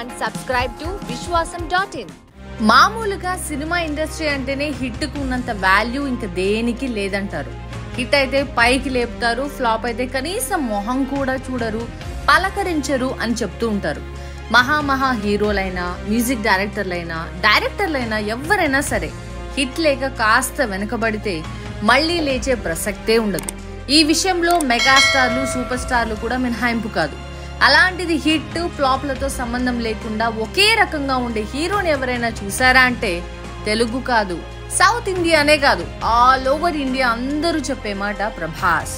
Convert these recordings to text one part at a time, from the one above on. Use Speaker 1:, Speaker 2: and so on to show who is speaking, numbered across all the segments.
Speaker 1: and subscribe to Vishwasam.in.
Speaker 2: మామూలుగా cinema industry అంటేనే hit కు ఉన్నంత వాల్యూ ఇంకా దేనికి లేదంటారు. హిట్ అయితే పైకి లేపుతారు, ఫ్లాప్ అయితే కనీసం మొహం కూడా చూడరు, పలకరించరు అని చెప్తూ ఉంటారు. మహా హీరోలైనా, మ్యూజిక్ డైరెక్టర్లైనా ఎవరైనా సరే హిట్ లేక కాస్త వెనకబడితే మళ్ళీ లేచే ప్రసక్తే ఉండదు. ఈ విషయంలో మెగాస్టార్లు, సూపర్ స్టార్లు కూడా మినహాయింపు కాదు. అలాంటిది హిట్ ఫ్లాప్లతో సంబంధం లేకుండా ఒకే రకంగా ఉండే హీరోని ఎవరైనా చూసారా అంటే తెలుగు కాదు, సౌత్ ఇండియానే కాదు, ఆల్ ఓవర్ ఇండియా అందరూ చెప్పే మాట ప్రభాస్.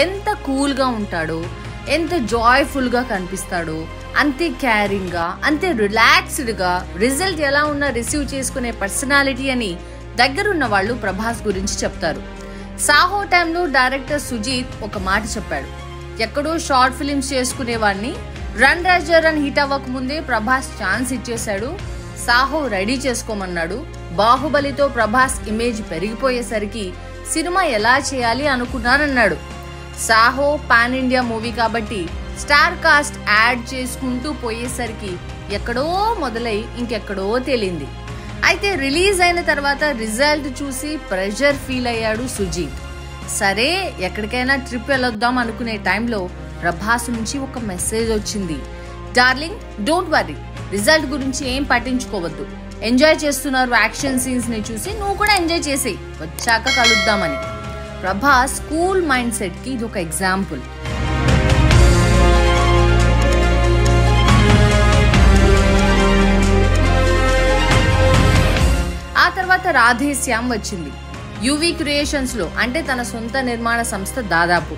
Speaker 2: ఎంత కూల్గా ఉంటాడో, ఎంత జాయ్ఫుల్గా కనిపిస్తాడో, అంతే కేరింగ్గా, అంతే రిలాక్స్డ్గా, రిజల్ట్ ఎలా ఉన్నా రిసీవ్ చేసుకునే పర్సనాలిటీ అని దగ్గరున్న వాళ్ళు ప్రభాస్ గురించి చెప్తారు. సాహో టైంలో డైరెక్టర్ సుజీత్ ఒక మాట చెప్పాడు. ఎక్కడో షార్ట్ ఫిలిమ్స్ చేసుకునేవాడిని, రన్ రాజా రన్ హిట్ అవ్వక ముందే ప్రభాస్ ఛాన్స్ ఇచ్చేశాడు, సాహో రెడీ చేసుకోమన్నాడు. బాహుబలితో ప్రభాస్ ఇమేజ్ పెరిగిపోయేసరికి సినిమా ఎలా చేయాలి అనుకున్నానన్నాడు. సాహో పాన్ ఇండియా మూవీ కాబట్టి స్టార్ కాస్ట్ యాడ్ చేసుకుంటూ పోయేసరికి ఎక్కడో మొదలై ఇంకెక్కడో తేలింది. అయితే రిలీజ్ అయిన తర్వాత రిజల్ట్ చూసి ప్రెషర్ ఫీల్ అయ్యాడు సుజీత్. సరే ఎక్కడికైనా ట్రిప్ వెళ్ళొద్దాం అనుకునే టైంలో ప్రభాస్ నుంచి ఒక మెసేజ్ వచ్చింది. డార్లింగ్, డోంట్ వరీ, రిజల్ట్ గురించి ఏం పట్టించుకోవద్దు, ఎంజాయ్ చేస్తున్నారు యాక్షన్ సీన్స్ ని చూసి, నువ్వు కూడా ఎంజాయ్ చేసేయి, వచ్చాక కలుద్దామని. ప్రభాస్ కూల్ మైండ్ సెట్ కి ఇది ఒక ఎగ్జాంపుల్. ఆ తర్వాత రాధేశ్యామ్ వచ్చింది. యువి క్రియేషన్స్ లో, అంటే తన సొంత నిర్మాణ సంస్థ దాదాపు.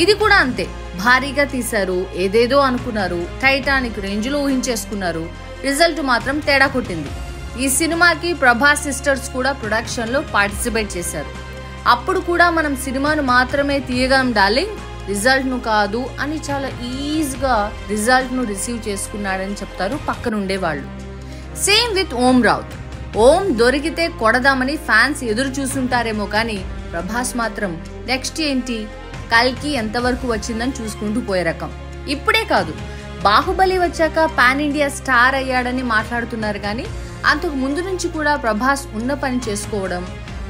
Speaker 2: ఇది కూడా అంతే, భారీగా తీశారు, ఏదేదో అనుకున్నారు, టైటానిక్ రేంజ్ లో ఊహించేసుకున్నారు, రిజల్ట్ మాత్రం తేడా కొట్టింది. ఈ సినిమాకి ప్రభాస్ సిస్టర్స్ కూడా ప్రొడక్షన్ లో పార్టిసిపేట్ చేశారు. అప్పుడు కూడా మనం సినిమాను మాత్రమే తీయగలం డార్లింగ్, రిజల్ట్ ను కాదు అని చాలా ఈజీగా రిజల్ట్ ను రిసీవ్ చేసుకున్నాడని చెప్తారు పక్కనుండే వాళ్ళు. సేమ్ విత్ ఓం రావుత్. ఓం దొరికితే కొడదామని ఫ్యాన్స్ ఎదురు చూస్తుంటారేమో కానీ ప్రభాస్ మాత్రం నెక్స్ట్ ఏంటి, కల్కి ఎంతవరకు వచ్చిందని చూసుకుంటూ పోయే రకం. ఇప్పుడే కాదు, బాహుబలి వచ్చాక పాన్ ఇండియా స్టార్ అయ్యాడని మాట్లాడుతున్నారు కానీ అంతకు ముందు నుంచి కూడా ప్రభాస్ ఉన్న పని చేసుకోవడం,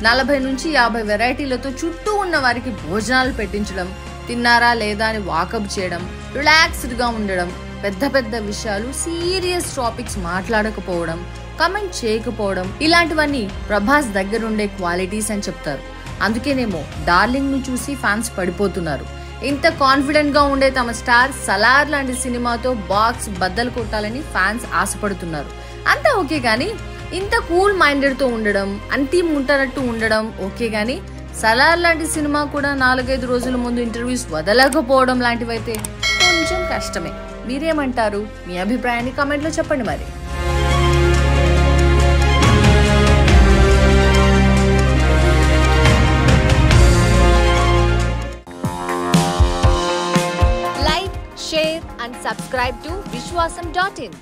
Speaker 2: 40 నుంచి 50 వెరైటీలతో చుట్టూ ఉన్న వారికి భోజనాలు పెట్టించడం, తిన్నారా లేదా అని వాకప్ చేయడం, రిలాక్స్డ్ గా ఉండడం, పెద్ద విషయాలు, సీరియస్ టాపిక్స్ మాట్లాడకపోవడం, కమెంట్ చేయకపోవడం, ఇలాంటివన్నీ ప్రభాస్ దగ్గరుండే క్వాలిటీస్ అని చెప్తారు. అందుకేనేమో డార్లింగ్ ను చూసి ఫ్యాన్స్ పడిపోతున్నారు. ఇంత కాన్ఫిడెంట్ గా ఉండే తమ స్టార్ సలార్ లాంటి సినిమాతో బాక్స్ బద్దలు కొట్టాలని ఫ్యాన్స్ ఆశపడుతున్నారు. అంతా ఓకే గానీ ఇంత కూల్ మైండెడ్ తో ఉండడం, అంటీ ముంటనట్టు ఉండడం ఓకే గానీ సలార్ లాంటి సినిమా కూడా 4-5 రోజుల ముందు ఇంటర్వ్యూస్ వదలకపోవడం లాంటివైతే కొంచెం కష్టమే. మీరేమంటారు? మీ అభిప్రాయాన్ని కామెంట్ లో చెప్పండి మరి.
Speaker 1: Like, share and subscribe to Vishwasam.in.